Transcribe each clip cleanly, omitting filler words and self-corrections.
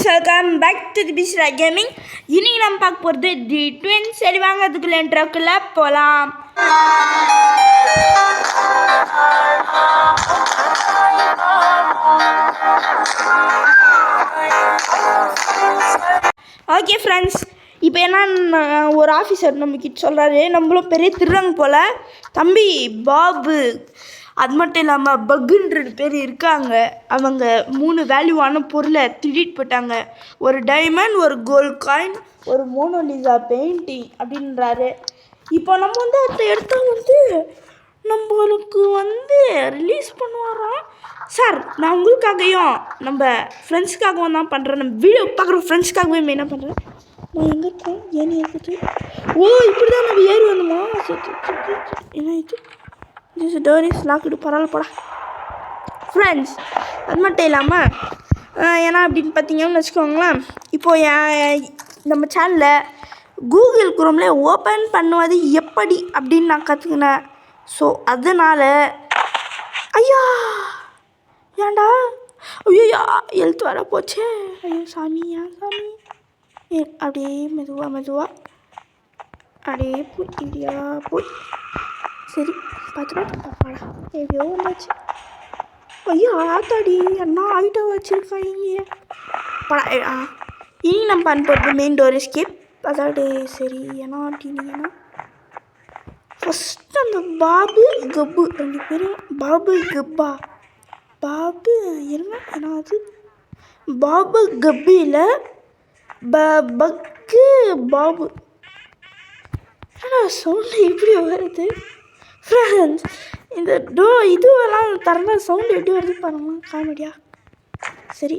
Friends, welcome back to the பிஸ்ரா gaming. இன்னைக்கு நம்ம பார்க்க போகிறது தி ட்வின்ஸ். சரி வாங்க, அதுக்குள்ள இன்ட்ரோக்குள்ள போகலாம். ஓகே ஃப்ரெண்ட்ஸ், இப்போ என்ன ஒரு ஆஃபீஸர் நம்மக்கிட்ட சொல்கிறாரு, நம்மளும் பெரிய திருடங்க போல். தம்பி பாபு, அது மட்டும் இல்லாமல் பக்குன்ற பேர் இருக்காங்க. அவங்க 3 வேல்யூவான பொருளை திருடிட்டு போட்டாங்க. ஒரு டைமண்ட், ஒரு கோல்ட் காயின், ஒரு மோனோலிசா பெயிண்டிங் அப்படின்றாரு. இப்போ நம்ம வந்து அந்த இடத்த வந்து நம்மளுக்கு வந்து ரிலீஸ் பண்ணுவாராம். சார், நான் உங்களுக்காகவும் நம்ம ஃப்ரெண்ட்ஸுக்காகவும் தான் பண்ணுறேன். நம்ம வீடியோ பார்க்குற ஃப்ரெண்ட்ஸுக்காகவே மெயினாக பண்ணுறேன். நான் எங்கே இருக்கேன், ஏன் இருக்குது? ஓ, இப்படி தான் நம்ம ஏறி வந்தோமா? என்ன இது? This door is logged. பரவாயில்ல போடா ஃப்ரெண்ட்ஸ். அது மட்டும் இல்லாமல் ஏன்னா அப்படின்னு பார்த்தீங்கன்னு வச்சுக்கோங்களேன், இப்போது நம்ம சேனலில் கூகுள் குரோமில் ஓப்பன் பண்ணுவது எப்படி அப்படின்னு நான் கற்றுக்கினேன். ஸோ அதனால் ஐயா ஏண்டா ஐயோ எழுத்து வர போச்சே. ஐயோ சாமி, ஏன் சாமி? அப்படியே மெதுவாக அப்படியே போய் இப்படியா போய் சரி பார்த்துடா பாப்பாடா. எப்படியோ வந்தாச்சு. ஐயோ ஆத்தாடி, என்ன ஐட்டம் வச்சுருக்காங்க படா. இனி நம்ம பண்ண போகிறது மெயின் டோர் எஸ்கேப். அதாவது சரி ஏன்னா அப்படின்னா ஃபஸ்ட்டு அந்த பாபு கப்பு 2 பேரும். பாபு கப்பா, பாபு என்ன அது? பாபு கப்பியில் பக்கு பாபு. ஆனால் சவுண்டு இப்படி வருது ஃப்ரெண்ட்ஸ். இந்த இதுவெல்லாம் திறந்தா சவுண்டு எப்படி வருது பாருங்களா, காமெடியா. சரி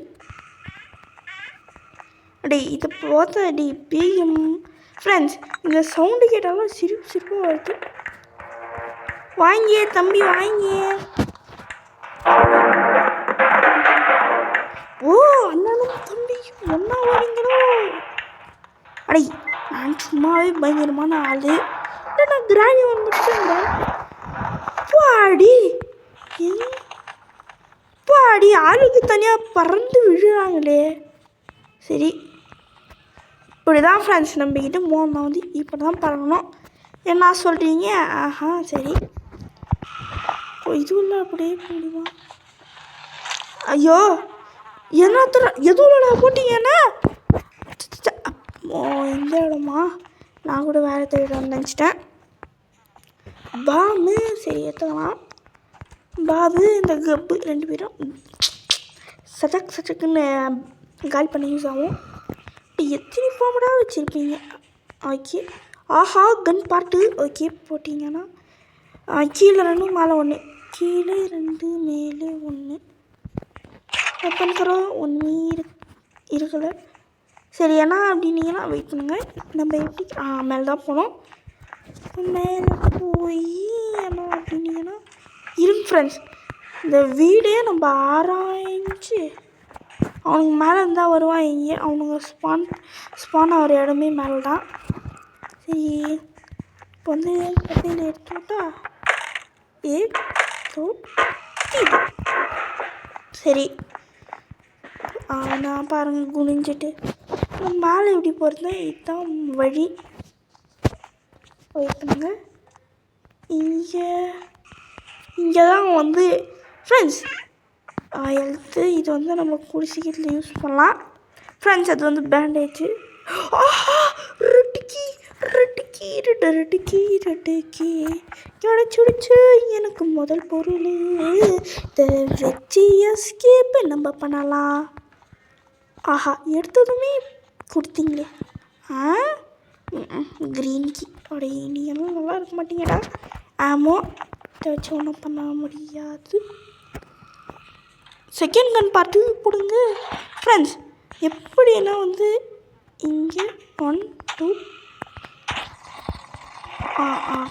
அடே இதை பார்த்தா அடி பேயும் ஃப்ரெண்ட்ஸ். இந்த சவுண்டு கேட்டாலும் சிரிப்பாக வருது. வாங்கிய தம்பி வாங்கிய. ஓ, அண்ணனும் தம்பியும் ஒன்றா வரீங்களோ? அடே நான் சும்மாவே பயங்கரமான ஆள். இல்லை, நான் கிராணி ஒன்று மட்டும் பாடி பாடி ஆளுக்கு தனியாக பறந்து விழுறாங்களே. சரி, இப்படி தான் ஃப்ரெண்ட்ஸ் நம்பிக்கிட்டு வந்து இப்படி தான் பறக்கணும். என்ன சொல்கிறீங்க? ஆஹா சரி. இதுவும் இல்லை, அப்படியே போடுவா. ஐயோ எதுவும்லடா போட்டிங்கன்னா எந்த இடமா? நான் கூட வேறு தேடி நினச்சிட்டேன். பாபு சரி எடுத்துக்கலாம். பாபு இந்த கப்பு 2 பேரும் சச்சக்குன்னு காலி பண்ணி யூஸ் ஆகும். எத்தனை ஃபார்மடாக வச்சுருப்பீங்க? ஓகே. ஆஹா கன் பார்ட்டு. ஓகே போட்டிங்கன்னா கீழே 2 மேலே 1, கீழே 2 மேலே 1 ஓப்பன் கரோம். 1 இருக்கல. சரி ஏன்னா அப்படின்னீங்கன்னா வெயிட் பண்ணுங்க. நம்ம எப்படி மேலே தான் போனோம். மேலே போய் என்ன அப்படின்னீங்கன்னா இருங்க ஃப்ரெண்ட்ஸ். இந்த வீடே நம்ம ஆராய்ச்சி அவனுக்கு மேலே இருந்தால் வருவான். இங்கே அவனுங்க ஸ்பான் ஆகிற இடமே மேலே தான். சரி இப்போ வந்து கட்டையில் எடுத்து விட்டா சரி. நான் பாருங்கள் குனிஞ்சிட்டு மேலே எப்படி போகிறது, இதுதான் வழி. வெயிட் பண்ணுங்க. இங்கே தான் வந்து ஃப்ரெண்ட்ஸ் எழுத்து. இது வந்து நம்ம கூடி சீக்கிரத்தில் யூஸ் பண்ணலாம் ஃப்ரெண்ட்ஸ். அது வந்து பேண்டேஜ். ரெட்டுக்கி கிடைச்சிடுச்சு எனக்கு முதல் பொருள். வச்சு எஸ்கேப் நம்ம பண்ணலாம். ஆஹா எடுத்ததுமே கொடுத்தீங்களே. Green key. அப்படியே நீங்களும் நல்லா இருக்க மாட்டீங்கடா. ஆமோ இதை வச்சு ஒன்றும் பண்ண முடியாது. செகண்ட் கன் பார்த்து போடுங்க ஃப்ரெண்ட்ஸ். எப்படின்னா வந்து இங்கே 1 2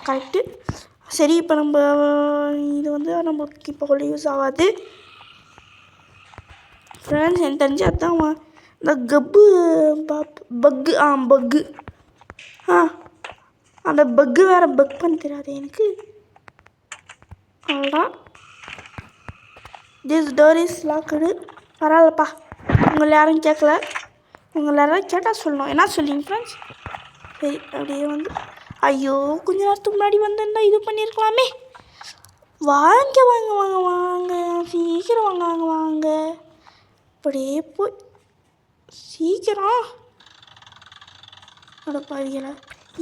கரெக்டு. சரி இப்போ நம்ம இது வந்து நம்மளுக்கு இப்போ யூஸ் ஆகாது ஃப்ரெண்ட்ஸ். எனக்கு தெரிஞ்சு அதுதான் இந்த கப்பு பக்கு பக்கு அந்த பக்கு வேறு பக் பண்ண தெரியாது எனக்கு. அவ்வளோதான். This door is logged. பரவாயில்லப்பா, உங்களை யாரும் கேட்கல. உங்களை யாராவது கேட்டால் சொல்லணும். என்ன சொல்லிங்க ஃப்ரெண்ட்ஸ்? சரி அப்படியே வந்து ஐயோ கொஞ்ச நேரத்துக்கு முன்னாடி வந்திருந்தா இது பண்ணியிருக்கலாமே. வாங்க வாங்க வாங்க வாங்க சீக்கிரம் வாங்க வாங்க வாங்க. அப்படியே போய் சீக்கிரம் பாதிக்கலை.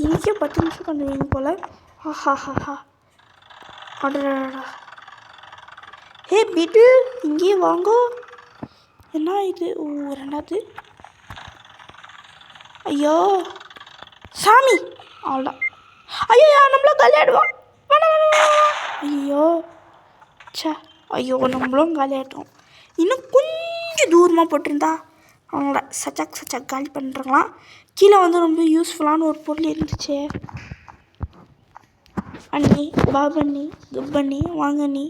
இன்றைக்கே 10 நிமிஷம் பண்ணுவீங்க போல். ஹாஹாஹா அடடா. ஹே பீட்டில் இங்கேயே வாங்கோ. என்ன இது? ஓ ரெண்டாவது. ஐயோ சாமி அவ்வளோதான். ஐயோ நம்மளும் காலியாடுவோம். ஐயோ சே ஐயோ நம்மளும் காலியாட்டோம். இன்னும் கொஞ்சம் தூரமாக போட்டிருந்தா அவங்கள சச்சாக் காலி பண்ணுறாங்களாம். கீழே வந்து ரொம்ப யூஸ்ஃபுல்லான ஒரு பொருள் இருந்துச்சு. அண்ணி பாபண்ணி குப்பண்ணி வாங்கண்ணி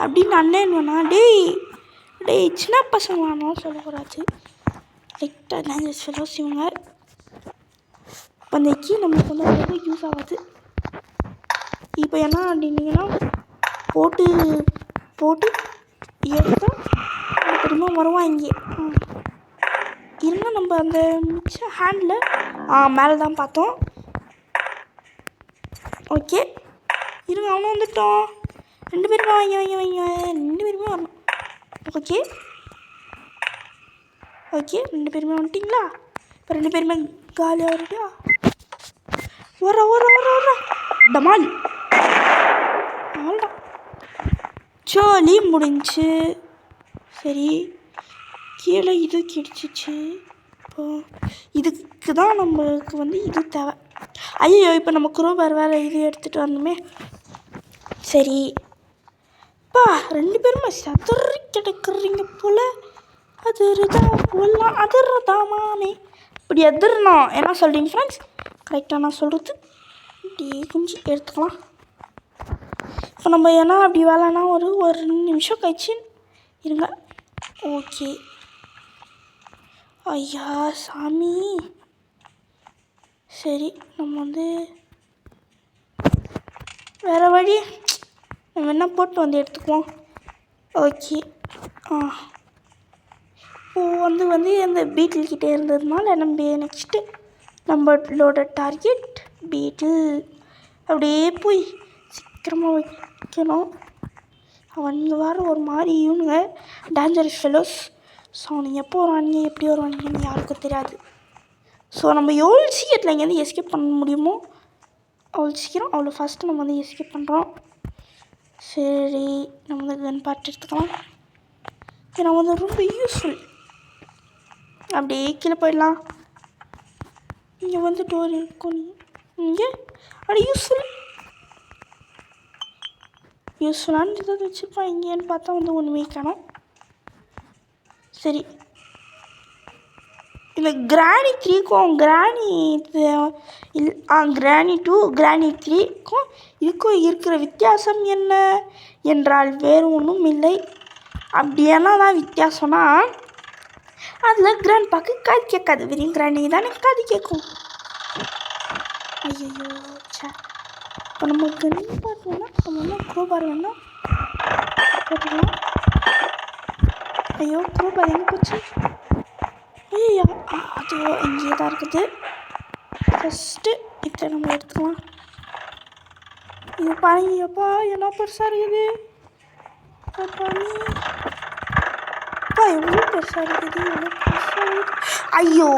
அப்படின்னு அண்ணன் வேணா. டேய் சின்ன பசங்க வேணாலும் சொல்லக்கூடாது. லைட்டாக டேஞ்சரஸ் ஃபெலோஸ் இவங்க. அந்த கீ நம்மளுக்கு வந்து ரொம்ப யூஸ் ஆகாது. இப்போ என்ன அப்படின்னீங்கன்னா போட்டு எடுத்தால் திரும்ப வருவான் இங்கே. இருங்க நம்ம அந்த மிச்சம் ஹேண்டில் மேலே தான் பார்த்தோம். ஓகே இருங்க அவனும் வந்துட்டோம். 2 பேருமே வாங்க 2 பேருமே வரணும். ஓகே 2 பேருமே வந்துட்டிங்களா? இப்போ 2 பேருமே காலியாக வருதா? வர டமால் அவ்வளோதான். ஜாலி முடிஞ்சு. சரி கீழே இது கிடச்சிச்சு. இப்போ இதுக்கு தான் நம்மளுக்கு வந்து இது தேவை. ஐயோ இப்போ நம்ம குரோபார் வேறு இது எடுத்துகிட்டு வரணுமே. சரி பா 2 பேருமே சதறி கிடக்குறீங்க போல். அதிர்தாமானே இப்படி எதிரணும். என்ன சொல்கிறீங்க ஃப்ரெண்ட்ஸ்? கரெக்டாக நான் சொல்கிறது இப்படி கொஞ்சம் எடுத்துக்கலாம். இப்போ நம்ம ஏன்னா அப்படி வேலைன்னா ஒரு 2 நிமிஷம் கழிச்சு இருங்க. ஓகே ஐயா சாமி. சரி நம்ம வந்து வேறு வழி நம்ம என்ன போட்டு வந்து எடுத்துக்குவோம். ஓகே இப்போது வந்து அந்த பீட்டில்கிட்டே இருந்ததுனால நம்ம நெக்ஸ்ட்டு நம்மளோட டார்கெட் பீட்டில். அப்படியே போய் சீக்கிரமாக வைக்கணும். அவங்க வேறு ஒரு மாதிரி இவனுங்க டேஞ்சரஸ் ஃபெலோஸ். ஸோ அவனுங்க எப்போ வருவானுங்க எப்படி வருவானுங்கன்னு யாருக்கும் தெரியாது. ஸோ நம்ம எவ்வளோ சீக்கிரத்தில் இங்கேருந்து எஸ்கேப் பண்ண முடியுமோ அவ்வளோ சீக்கிரம் அவ்வளோ ஃபஸ்ட்டு நம்ம வந்து எஸ்கேப் பண்ணுறோம். சரி நம்ம வந்து கன் பார்ட் எடுத்துக்கலாம். ஏன்னா வந்து ரொம்ப யூஸ்ஃபுல். அப்படியே கீழே போயிடலாம். இங்கே வந்து டோர் இருக்கும். இங்கே அப்படி யூஸ்ஃபுல்லான இதை வச்சுருப்போம். இங்கேன்னு பார்த்தா வந்து ஒன்றுமே காணோம். சரி இல்லை கிராணி 3க்கும் கிராணி 2 கிராணி 3க்கும் இதுக்கும் இருக்கிற வித்தியாசம் என்ன என்றால் வேறு ஒன்றும் இல்லை. அப்படி என்னதான் வித்தியாசம்னா அதில் கிராண்ட் பாக்கு காது கேட்காது. வெறும் கிராணி தானே காது கேட்கும். ஐயோ சே. இப்போ நம்ம கன் பார்த்தோம்னா நம்ம என்ன குரோபார் வேணால் போட்டுக்கலாம். ஐயோ குரோபார் எங்கே போச்சு? ஐயோ அது இங்கே தான் இருக்குது. ஃபஸ்ட்டு இதை நம்ம எடுத்துக்கலாம். இது பாருங்கப்பா என்ன பெருசாக இருக்குது. எவ்வளோ பெருசாக இருக்குது. ஐயோ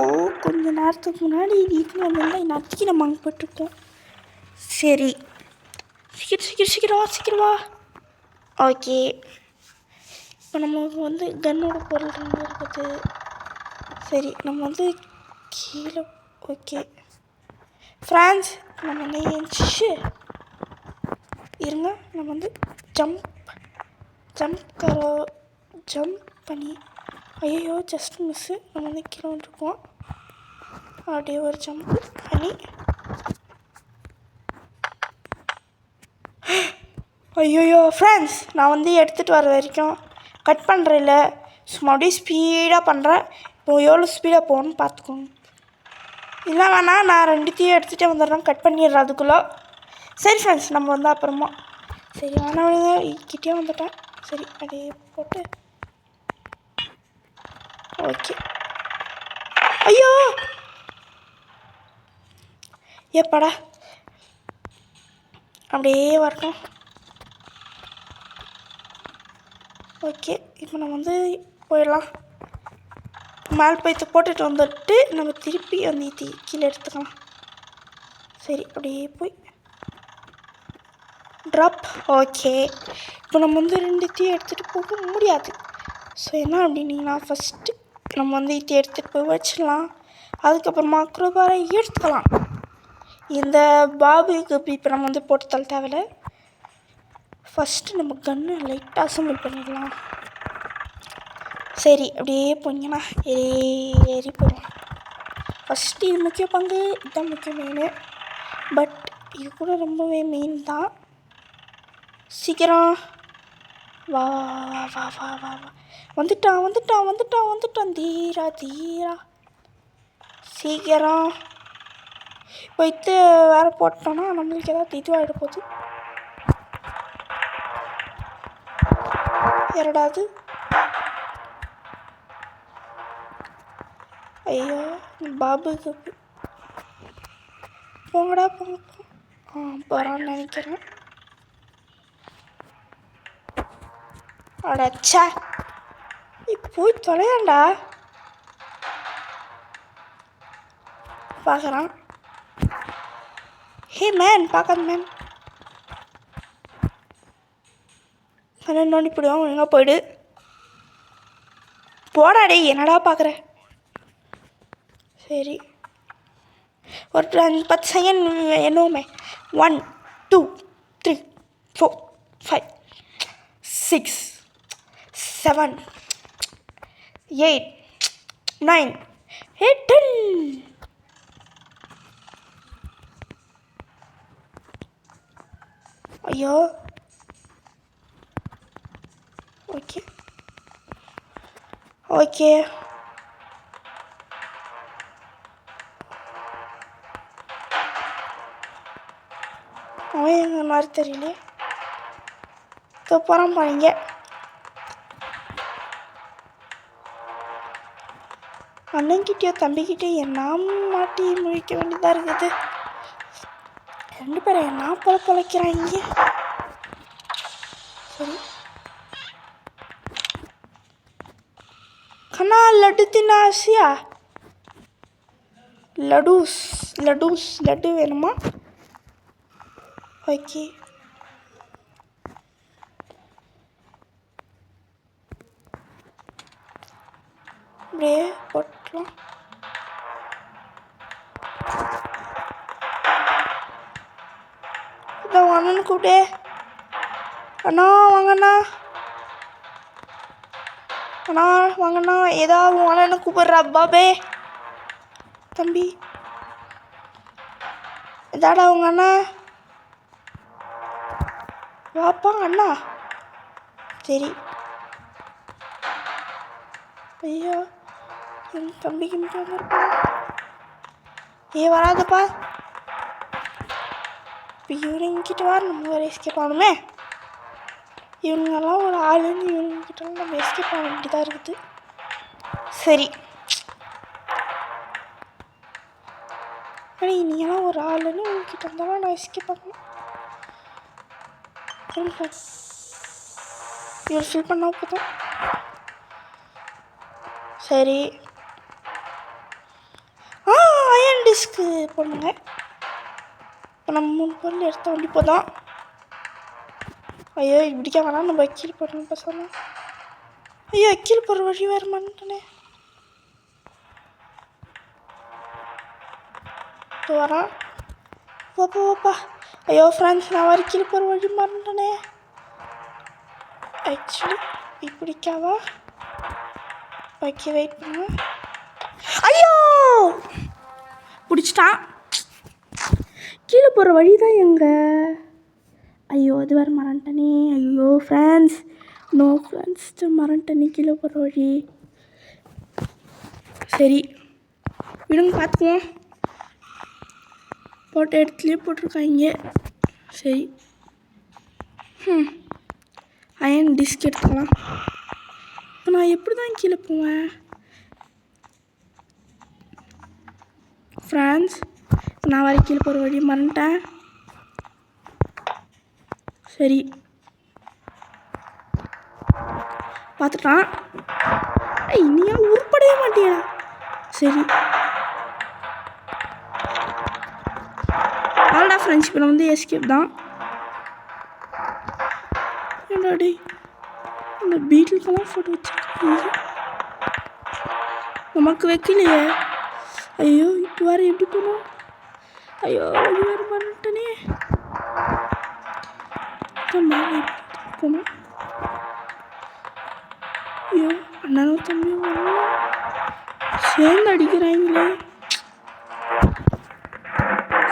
கொஞ்ச நேரத்துக்கு முன்னாடி இது வந்து நச்சுக்கு நம்ம அங்கே போட்டிருக்கோம். சரி சீக்கிரம் வா. ஓகே இப்போ நமக்கு வந்து கன்னோட பொருள் இருக்குது. சரி நம்ம வந்து கீழே. ஓகே ஃப்ரான்ஸ் நம்ம வந்து ஏஞ்சிச்சு இருங்க. நம்ம வந்து ஜம்ப் பண்ணி ஐயோ ஜஸ்ட் மிஸ்ஸு. நம்ம வந்து கீழே வந்துருக்கோம். அப்படியே ஒரு ஜம்ப் பண்ணி ஐயோயோ ஃப்ரெண்ட்ஸ் நான் வந்து எடுத்துகிட்டு வர வரைக்கும் கட் பண்ணுறேன். சும்மா அப்படியே ஸ்பீடாக பண்ணுறேன். இப்போ எவ்வளோ ஸ்பீடாக போகணும்னு பார்த்துக்கோங்க. இல்லை வேணால் நான் 2த்தையும் எடுத்துகிட்டே வந்துடுறேன். கட் பண்ணிடுறேன் அதுக்குள்ளே. சரி ஃப்ரெண்ட்ஸ் நம்ம வந்து அப்புறமா சரி வேணாம் கிட்டே வந்துட்டேன். சரி அப்படியே போட்டு ஓகே. ஐயோ ஏப்பாடா அப்படியே வரணும். ஓகே, இப்போ நம்ம வந்து போயிடலாம். மேல் பைத்தை போட்டுட்டு வந்துட்டு நம்ம திருப்பி வந்து கீழே எடுத்துக்கலாம். சரி, அப்படியே போய் ட்ராப். ஓகே, இப்போ நம்ம வந்து 2 எடுத்துகிட்டு போக முடியாது. ஸோ என்ன அப்படின்னீங்கன்னா, ஃபஸ்ட்டு நம்ம வந்து எடுத்துகிட்டு போய் வச்சிடலாம். அதுக்கப்புறமா குரோபாரை எடுத்துக்கலாம். இந்த பாபுக்கு இப்போ நம்ம வந்து போட்டு தள்ள தேவையில்லை. ஃபஸ்ட்டு நம்ம கன்று லைட்டாக அசம்பிள் பண்ணிடலாம். சரி, அப்படியே போனீங்கன்னா ஏறி போயிடலாம். ஃபஸ்ட்டு இது முக்கிய பங்கு, இதுதான் முக்கிய மெயின். பட் இது கூட ரொம்பவே மெயின் தான். சீக்கிரம் வா வா வா வா வா வா வந்துட்டான் தீரா சீக்கிரம் போய்த்து வேறு போட்டோன்னா நம்மளுக்கு ஏதாவது இதுவாகிட போகுது. இரடாவது. ஐயோ பாபுக்கு போங்கடா போங்க. போகிறான்னு நினைக்கிறேன். அடச்சா போய் தொலையாண்டா. பார்க்குறான். ஹே மேன், பார்க்காத மேன். நோண்டி போடுவான். ஒழுங்காக போயிடு. போடாடே, என்னடா பார்க்குற? சரி, ஒரு 10 செகண்ட் என்னவுமே. 1 2 3 4 5 6 7 8 9 10. ஐயோ ஓகே ஓகே. அவன் எங்க மாதிரி தெரியல. போகிறான் பாருங்க. அண்ணன்கிட்டயோ தம்பிக்கிட்டேயோ என்ன மாட்டி முழிக்க வேண்டியதாக இருக்குது. 2 பேரும் என்ன பொழைக்கிறாங்க. சரி, கண்ணா லட்டு தின்ன ஆசையா? லட்டு வேணுமா? ஓகே, அப்படியே போட்டுலாம். இதான் அண்ணனு கூப்பிட்டே. அண்ணா வாங்கண்ணா, அண்ணா வாங்கண்ணா. ஏதாவது உன் அண்ணனை கூப்பிட்றா பாபே. தம்பி இதாடா உங்க அண்ணா. வாப்பா அண்ணா. சரி. ஐயோ என் தம்பிக்கு மட்டும் வராதப்பா. இப்போ இவனுங்கிட்ட வர நம்ம வேறு எஸ்கேப் ஆகணுமே. இவனுங்கெல்லாம் ஒரு ஆளுன்னு இவனுங்கிட்ட நம்ம எஸ்கேப் ஆக வேண்டியதாக இருக்குது. சரி, ஆனால் நீங்களாம் ஒரு ஆளுன்னு உங்ககிட்ட இருந்தாலும் நான் எஸ்கேப் ஆகணும். இவர் ஃபில் பண்ணால் போதும். சரி, அயன் டிஸ்க்கு போடுங்க. இப்போ நம்ம 3 பொருள் எடுத்த வண்டி போதும். ஐயோ இப்படிக்கா வேணாம், நம்ம கீழ் போடணும் பசங்க. ஐயோ கீழ் போடுற வழி வேறு மாட்டேனே. வரான். ஓப்பா. ஐயோ ஃப்ரெண்ட்ஸ், நான் வர கீழே போகிற வழி மாட்டேனே. ஆக்சுவலி இப்படிக்காவா? ஓகே, வெயிட் பண்ணு. ஐயோ பிடிச்சிட்டான். கீழே போகிற வழி தான் எங்கே? ஐயோ அது வேறு மறந்துட்டனே. ஐயோ ஃப்ரெண்ட்ஸ், நோ ஃப்ரெண்ட்ஸ், மறந்துட்டனே கீழே போகிற வழி. சரி விடுங்க, பார்த்துக்குவோம். போட்ட இடத்துலையே போட்டிருக்காங்க. சரி, அயன் டிஸ்க் எடுத்துக்கலாம். இப்போ நான் எப்படி தான் கீழே போவேன்? ஃப்ரான்ஸ் நான் வர கீழே போகிற வழி மறந்துட்டேன். சரி பார்த்துட்டான். நீயா உருப்படவே மாட்டியடா. சரி அவ்வளோடா ஃப்ரெண்ட்ஸ், இப்போ வந்து எஸ்கேப் தான். என்னடா இந்த பீட்டிலுக்கெல்லாம் ஃபோட்டோ வச்சுருக்கீங்க, நமக்கு வைக்கலையே. ஐயோ இப்போ வேறு எப்படி போகணும்? ஐயோ இது வேறு பண்ணிட்டனே. மேலே போகணும். ஐயோ அண்ணனும் தம்பியும் சேர்ந்து அடிக்கிறாங்களே.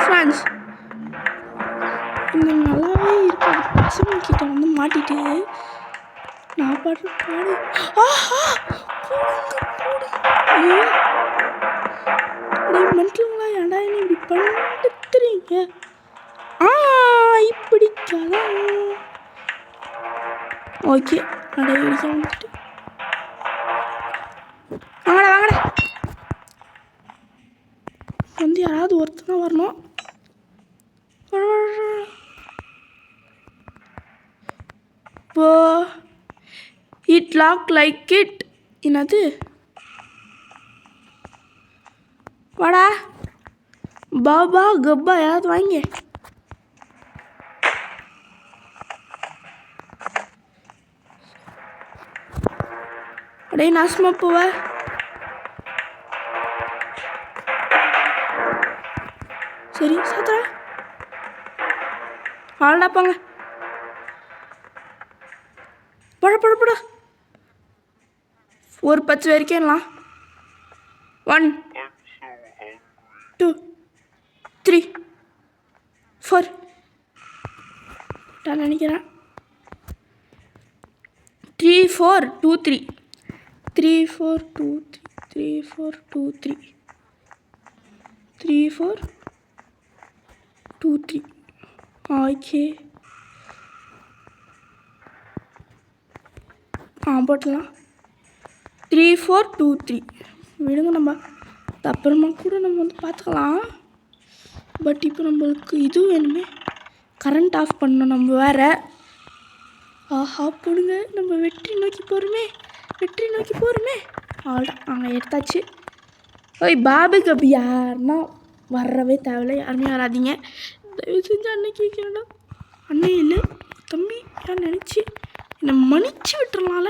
ஃப்ரெண்ட்ஸ் இந்த நல்லாவே இருக்காது. பசங்க கிட்ட வந்து மாட்டிட்டு நான் பாடுற பாடு. ஐயோ அப்படியே மென்டலுங்களா, ஏன்டா என்ன இப்படி பண்ணுறீங்க? இப்படி கதான். ஓகே அடைய அடிக்க வந்துட்டு வாங்கடா வாங்கடா. வந்து யாராவது ஒருத்தர் வரணும். இப்போ இட் லாக் லைக் இட். என்னது? வாடா பாபா கப்பா யாராவது வாங்க. அடே நாசமா போவ. சரி சாத்தரா ஆள்டா போங்க. போட ஒரு 10 வரைக்கும் 1 2 3 4 நான் நினைக்கிறேன் 3 4 2 3 3 4 2 3 3 4 2 3 3 4 2 3. ஓகே போட்டலாம். 3 4 2 3 விடுங்க, நம்ம அப்புறமா கூட நம்ம வந்து பார்த்துக்கலாம். பட் இப்போ நம்மளுக்கு இது வேணுமே, கரண்ட் ஆஃப் பண்ணணும் நம்ம வேறு. ஆஹா போடுங்க, நம்ம வெற்றி நோக்கி போகிறோமே. அவ்வளோதான் அங்கே எடுத்தாச்சு. ஓய் பாபுக்கு அப்படி யாருன்னா வரவே தேவையில்லை, யாருமே வராதிங்க தயவு செஞ்சு. அண்ணன் கேட்கணும்டா, அண்ணன் இல்லை தம்பி யார் நினச்சி என்னை மன்னிச்சு விட்டுறலாம்ல.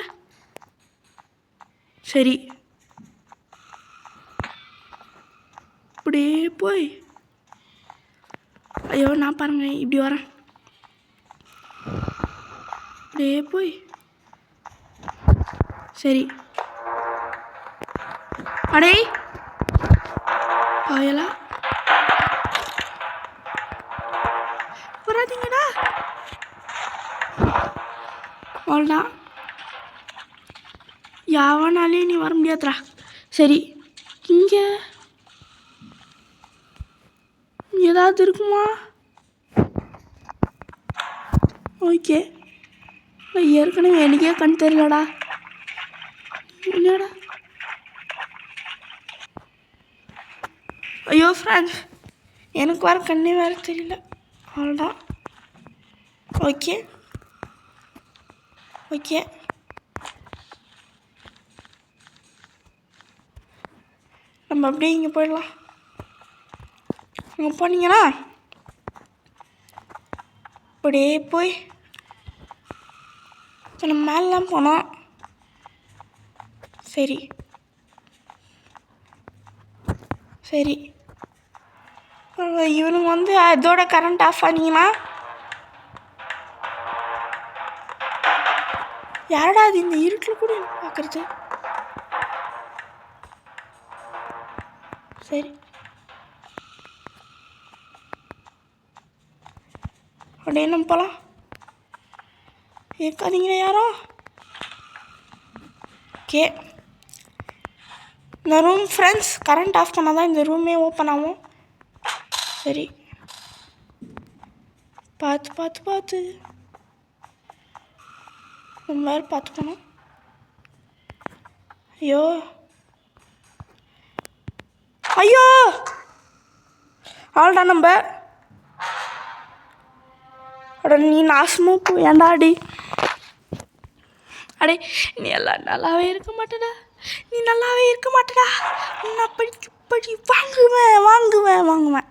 சரி அப்படியே போய் ஐயோ நான் பாருங்க இப்படி வரேன். அப்படியே போய் சரி அடே பாயலா வராதிங்கடா. அவ்வளோதான், யாவனாலே நீ வர முடியாதுடா. சரி இங்கே ஏதாவது இருக்குமா? ஓகே ஏற்கனவே எனக்கே கண் தெரியலடா. இல்லையாடா? ஐயோ ஃப்ரெண்ட்ஸ் எனக்கு வர கண்ணே வேறு தெரியல. அவ்வளோதான். ஓகே நம்ம அப்படியே இங்கே போயிடலாம். அங்கே போனீங்கன்னா அப்படியே போய் இப்போ நம்ம மேலாம் போனோம். சரி இவனுங்க வந்து அதோட கரண்ட் ஆஃப் ஆனீங்கன்னா யாரடா அது இந்த இருட்டில் கூட பார்க்குறது? சரி அப்படியே நம்ம போகலாம். இருக்காதீங்களா யாரும்? ஓகே இந்த ரூம் ஃப்ரெண்ட்ஸ் கரண்ட் ஆஃப் பண்ணால் தான் இந்த ரூமே ஓப்பன் ஆகும். சரி பார்த்து நம்ம வேறு பார்த்துக்கணும். ஐயோ ஆள்டா நம்ம அட நீ நாசமாக போ ஏன்டா அடி அடே நீ எல்லாம் நல்லாவே இருக்க மாட்டேடா நீ நல்லாவே இருக்க மாட்டேடா நான் படி வாங்குவேன்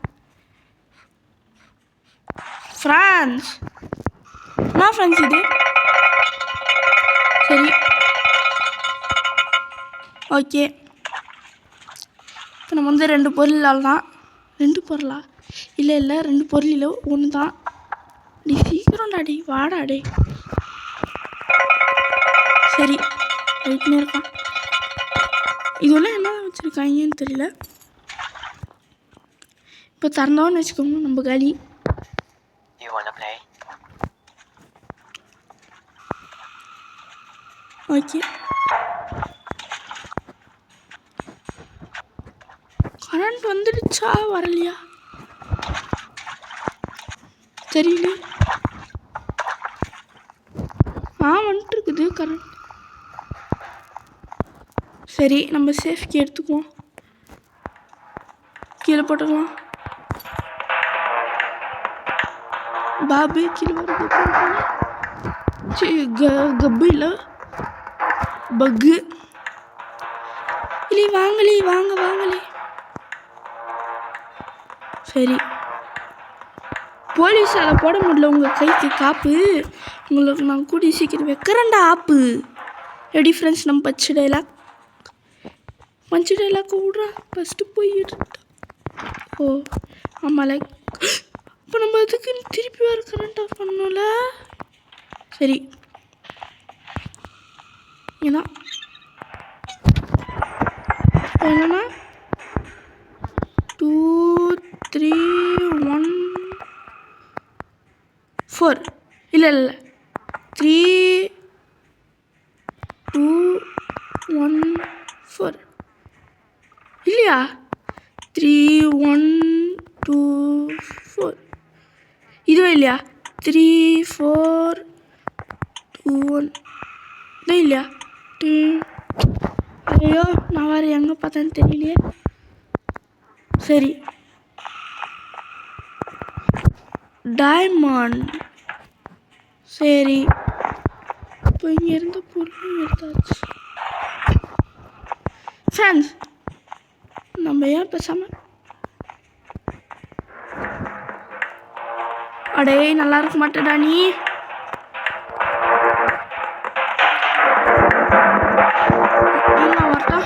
ஃப்ரான்ஸ் என்ன ஃப்ரெண்ட்ஸ் இது சரி ஓகே இப்போ நம்ம வந்து 2 பொருளால் தான் 2 பொருளா இல்லை 2 பொருளில் ஒன்று தான் நீ சீக்கிரம்டா டே வாடா டே சரி வெயிட்னே இருக்கான் இதெல்லாம் என்ன வச்சுருக்காங்கன்னு தெரியல இப்போ திறந்தோன்னு வச்சுக்கோங்க நம்ம காலி ஓகே கரண்ட் வந்துடுச்சா வரலையா தெரியல வந்துட்டு இருக்குது கரண்ட் சரி நம்ம சேஃப்கி எடுத்துக்குவோம் கீழே போட்டுக்கலாம் பாபு கீழே வருது கப்பு இல்லை பக்கு இல்லை வாங்கலே சரி போலீஸால் போட முடியல உங்கள் கைக்கு காப்பு உங்களுக்கு நான் கூடி சீக்கிரம் வைக்கிறேன்டா ஆப்பு ரெடி ஃப்ரெண்ட்ஸ் நம்ம பஞ்சு டைலாக் விட்றா ஃபஸ்ட்டு போயிட்டு ஓ ஆமாம் லைக் இப்போ நம்ம அதுக்கு திருப்பி வர கரண்ட் ஆஃப் பண்ணோம்ல சரி ஏன்னா என்னன்னா 2 3 1 4 இல்லை 3 2 1 4 இல்லையா 3 1 2 4 இதுவே இல்லையா 3 4 2 1 இதுவும் இல்லையா ஐயோ நான் வேறு எங்கே பார்த்தேன்னு தெரியலையே சரி டைமண்ட் சரி இப்போ இங்கே இருந்த பொருளும் எடுத்தாச்சு ஃப்ரெண்ட்ஸ் நம்ம ஏன் பேசாமல் அடே நல்லா இருக்க மாட்டேடா நீ வரட்டா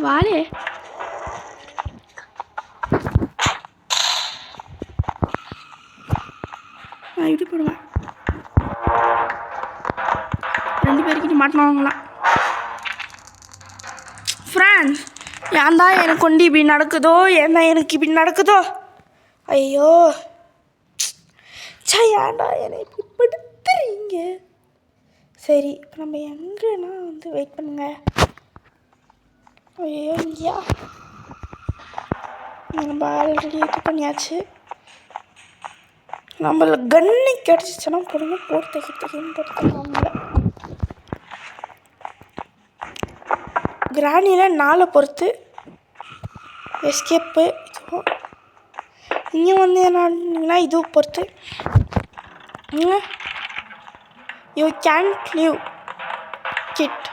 வாலே நான் இப்படி போடுவேன் 2 பேருக்கிட்ட மாட்டினவங்களாம் ஃப்ரெண்ட்ஸ் ஏன் தான் எனக்கு கொண்டு இப்படி நடக்குதோ ஏன்னா எனக்கு இப்படி நடக்குதோ ஐயோ ஏன்டா என்னை இப்படி படுத்துறீங்க சரி இப்போ நம்ம எங்கன்னா வந்து வெயிட் பண்ணுங்க ஐயோ இங்கேயா நம்ம ஆல்ரெடி இது பண்ணியாச்சு நம்மள கன்னு கிடச்சிச்சுன்னா பொறுமை போட்டு நம்மள கிராணியில் 4 பொறுத்து எஸ்கேப்பு இதுவும் இங்கே வந்து என்னன்னா இதுவும் பொறுத்து யூ கேன்ட் லீவ் கிட்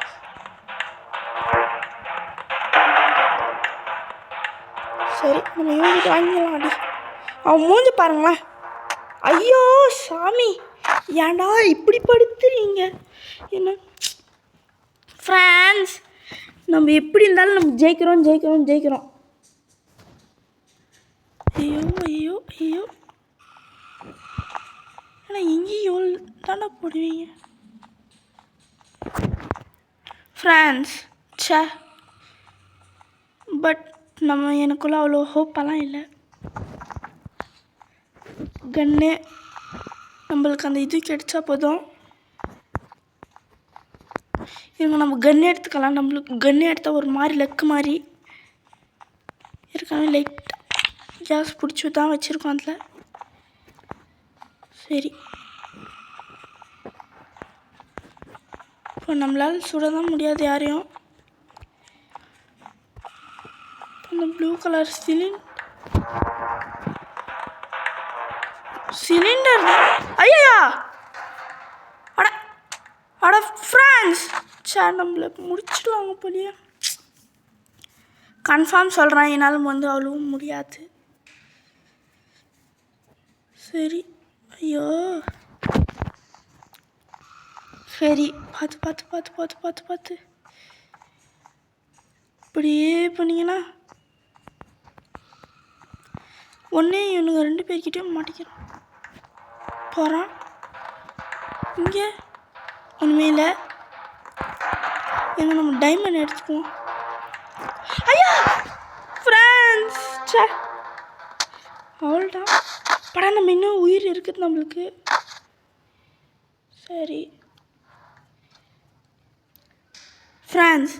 சரி நம்ம யூனிட் வாங்கிடலாம் அடி அவன் மூஞ்சி பாருங்களேன் ஐயோ சாமி ஏன்டா இப்படி படுத்துறீங்க என்ன ஃப்ரெண்ட்ஸ் நம்ம எப்படி இருந்தாலும் நம்ம ஜெயிக்கிறோம் ஐயோ ஆனால் எங்கேயோ தானே போடுவீங்க ஃப்ரெண்ட்ஸ் பட் நம்ம எனக்குள்ள அவ்வளோ ஹோப்பெல்லாம் இல்லை கன்னு நம்மளுக்கு அந்த இது கிடைச்சா போதும் இவங்க நம்ம கன்று எடுத்துக்கலாம் நம்மளுக்கு கன்று எடுத்தால் ஒரு மாதிரி லக்கு மாதிரி ஏற்கனவே லைட் கேஸ் பிடிச்சி தான் வச்சுருக்கோம் அதில் சரி இப்போ நம்மளால் சுட தான் முடியாது யாரையும். அந்த ப்ளூ கலர் சிலிண்டர் ஐயா அட அட ஃப்ரான்ஸ் சார் நம்மள முடிச்சிடுவாங்க போலியே. கன்ஃபார்ம் சொல்கிறேன், என்னால் வந்து அவ்வளோ முடியாது. சரி ஐயோ சரி பார்த்து பார்த்து பார்த்து பார்த்து பார்த்து பார்த்து இப்படியே பண்ணிங்கன்னா ஒன்றே இவனுங்க 2 பேர்கிட்டையும் மாட்டிக்கிறான். போகிறான் இங்கே ஒன்றுமே இல்லை. எங்கே நம்ம டைமண்ட் எடுத்துக்குவோம். ஐயா ஃப்ரெண்ட்ஸ் சே அவ்வளோதான். படா நம்ம இன்னும் உயிர் இருக்குது நம்மளுக்கு. சரி ஃப்ரெண்ட்ஸ்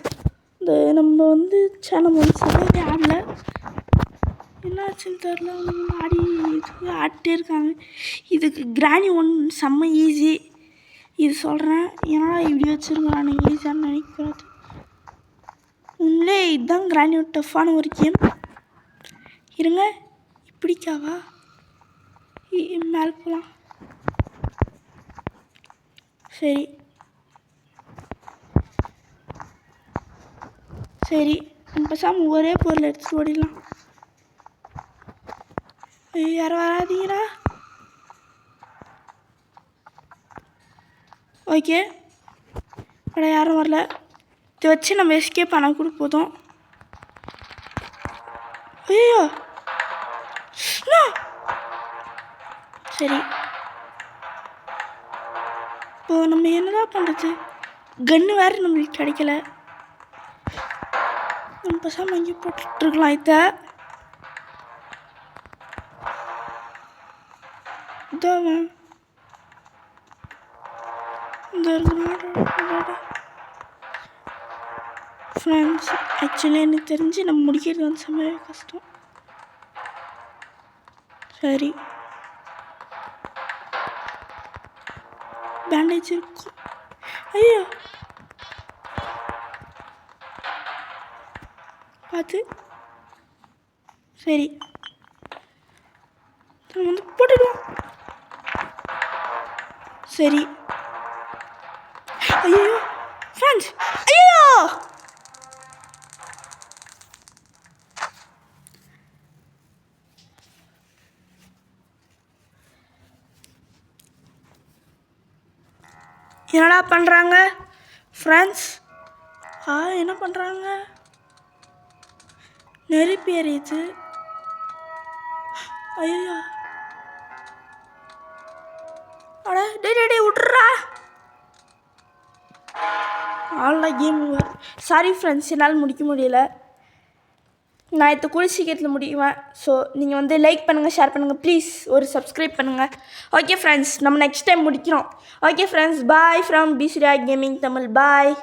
இந்த நம்ம வந்து சேனல் வந்து சரியாக ஆடல, என்னாச்சுன்னு தெரில. ஆடிட்டே இருக்காங்க. இதுக்கு கிராணி 1 செம்ம ஈஸி. இது சொல்கிறேன் ஏன்னா இப்படி வச்சுருக்கேன் நான் ஈஸியானு நினைக்கிறது. உண்மையிலே இதுதான் கிராணி டஃப்பான ஒரு கேம். இருங்க இப்படிக்காவா மேலே போகலாம். சரி சரி நம்ம பேசாமல் ஒரே பொருள் எடுத்துகிட்டு ஓடிடலாம். யாரும் வராதீங்களா? ஓகே அட யாரும் வரல. இதை வச்சு நம்ம எஸ்கேப் பண்ண கூட போதும். ஐயோ சரி இப்போ நம்ம என்னதான் பண்ணுறது? கன்று வேறு நம்மளுக்கு கிடைக்கல. நம்ம பேசாமல் அங்கே போட்டுருக்கலாம். இதான் இந்த ஃப்ரெண்ட்ஸ் ஆக்சுவலி எனக்கு தெரிஞ்சு நம்ம முடிக்கிறது வந்து செம்மவே கஷ்டம். சரி பேண்டேஜ் இருக்கும். ஐயோ பார்த்து சரி நம்ம வந்து போட்டுடுவோம். சரி ஐயோ ஃப்ரெண்ட்ஸ் ஐயோ என்னடா பண்ணுறாங்க ஃப்ரெண்ட்ஸ்? என்ன பண்ணுறாங்க? நெருப்பு எரியுது. ஐயோ அட டே விட்றா. Already game over. Sorry friends, என்னால் முடிக்க முடியல. நான் இது கூட சீக்கிரத்தில் முடிக்குவேன். ஸோ நீங்கள் வந்து லைக் பண்ணுங்கள், ஷேர் பண்ணுங்கள், ப்ளீஸ் ஒரு சப்ஸ்கிரைப் பண்ணுங்கள். ஓகே ஃப்ரெண்ட்ஸ், நம்ம நெக்ஸ்ட் டைம் முடிக்கிறோம். ஓகே ஃப்ரெண்ட்ஸ், பாய் ஃப்ரம் பிசிரியா கேமிங் தமிழ். பாய்.